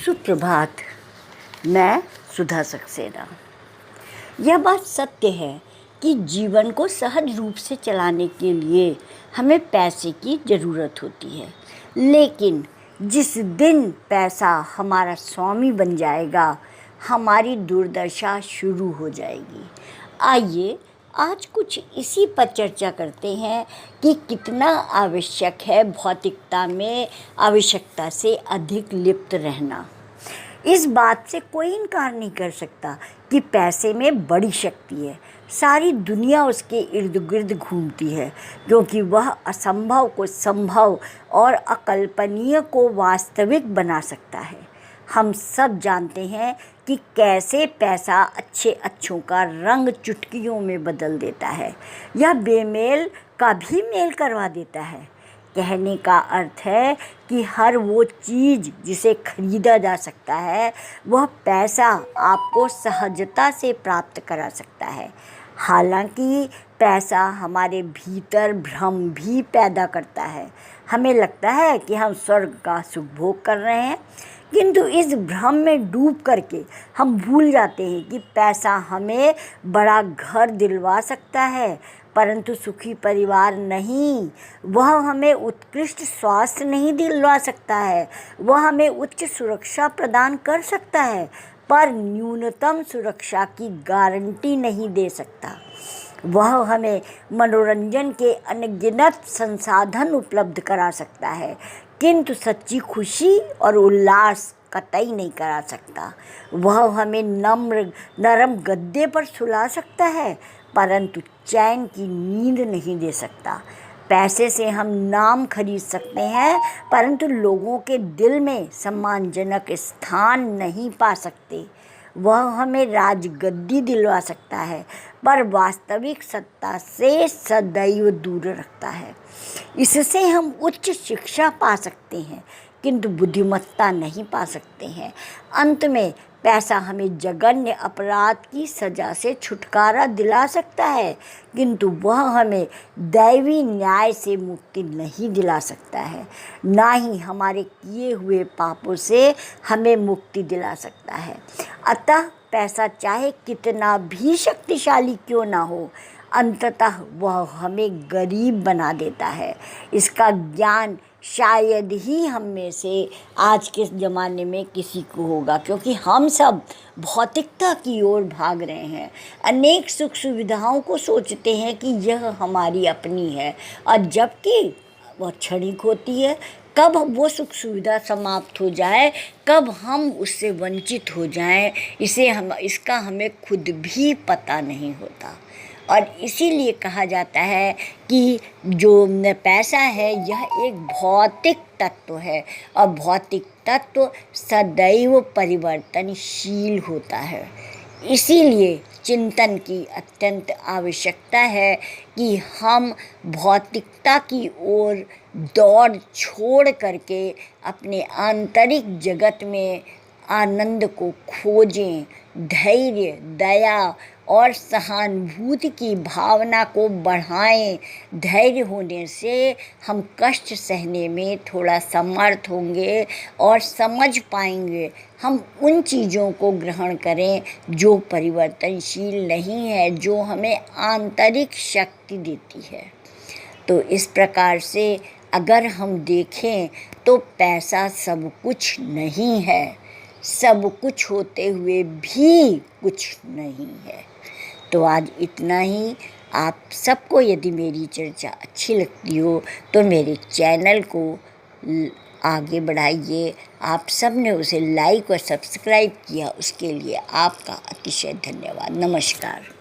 सुप्रभात। मैं सुधा सक्सेना। यह बात सत्य है कि जीवन को सहज रूप से चलाने के लिए हमें पैसे की ज़रूरत होती है, लेकिन जिस दिन पैसा हमारा स्वामी बन जाएगा, हमारी दुर्दशा शुरू हो जाएगी। आइए आज कुछ इसी पर चर्चा करते हैं कि कितना आवश्यक है भौतिकता में आवश्यकता से अधिक लिप्त रहना। इस बात से कोई इनकार नहीं कर सकता कि पैसे में बड़ी शक्ति है। सारी दुनिया उसके इर्द गिर्द घूमती है, क्योंकि वह असंभव को संभव और अकल्पनीय को वास्तविक बना सकता है। हम सब जानते हैं कि कैसे पैसा अच्छे अच्छों का रंग चुटकियों में बदल देता है या बेमेल का भी मेल करवा देता है। कहने का अर्थ है कि हर वो चीज़ जिसे खरीदा जा सकता है, वह पैसा आपको सहजता से प्राप्त करा सकता है। हालांकि पैसा हमारे भीतर भ्रम भी पैदा करता है। हमें लगता है कि हम स्वर्ग का सुख भोग कर रहे हैं, किंतु इस भ्रम में डूब करके हम भूल जाते हैं कि पैसा हमें बड़ा घर दिलवा सकता है, परंतु सुखी परिवार नहीं। वह हमें उत्कृष्ट स्वास्थ्य नहीं दिलवा सकता है। वह हमें उच्च सुरक्षा प्रदान कर सकता है, पर न्यूनतम सुरक्षा की गारंटी नहीं दे सकता। वह हमें मनोरंजन के अनगिनत संसाधन उपलब्ध करा सकता है, किंतु सच्ची खुशी और उल्लास कतई नहीं करा सकता। वह हमें नरम गद्दे पर सुला सकता है, परंतु चैन की नींद नहीं दे सकता। पैसे से हम नाम खरीद सकते हैं, परंतु लोगों के दिल में सम्मानजनक स्थान नहीं पा सकते। वह हमें राजगद्दी दिलवा सकता है, पर वास्तविक सत्ता से सदैव दूर रखता है। इससे हम उच्च शिक्षा पा सकते हैं, किंतु बुद्धिमत्ता नहीं पा सकते हैं। अंत में पैसा हमें जघन्य अपराध की सज़ा से छुटकारा दिला सकता है, किंतु वह हमें दैवी न्याय से मुक्ति नहीं दिला सकता है। ना ही हमारे किए हुए पापों से हमें मुक्ति दिला सकता है। अतः पैसा चाहे कितना भी शक्तिशाली क्यों ना हो, अंततः वह हमें गरीब बना देता है। इसका ज्ञान शायद ही हम में से आज के ज़माने में किसी को होगा, क्योंकि हम सब भौतिकता की ओर भाग रहे हैं। अनेक सुख सुविधाओं को सोचते हैं कि यह हमारी अपनी है, और जबकि वह क्षणिक होती है। कब वो सुख सुविधा समाप्त हो जाए, कब हम उससे वंचित हो जाएं, इसका हमें खुद भी पता नहीं होता। और इसीलिए कहा जाता है कि जो पैसा है यह एक भौतिक तत्व है, और भौतिक तत्व सदैव परिवर्तनशील होता है। इसीलिए चिंतन की अत्यंत आवश्यकता है कि हम भौतिकता की ओर दौड़ छोड़ करके अपने आंतरिक जगत में आनंद को खोजें। धैर्य, दया और सहानुभूति की भावना को बढ़ाएं। धैर्य होने से हम कष्ट सहने में थोड़ा समर्थ होंगे और समझ पाएंगे। हम उन चीज़ों को ग्रहण करें जो परिवर्तनशील नहीं है, जो हमें आंतरिक शक्ति देती है। तो इस प्रकार से अगर हम देखें तो पैसा सब कुछ नहीं है, सब कुछ होते हुए भी कुछ नहीं है। तो आज इतना ही। आप सबको यदि मेरी चर्चा अच्छी लगती हो तो मेरे चैनल को आगे बढ़ाइए। आप सब ने उसे लाइक और सब्सक्राइब किया, उसके लिए आपका अतिशय धन्यवाद। नमस्कार।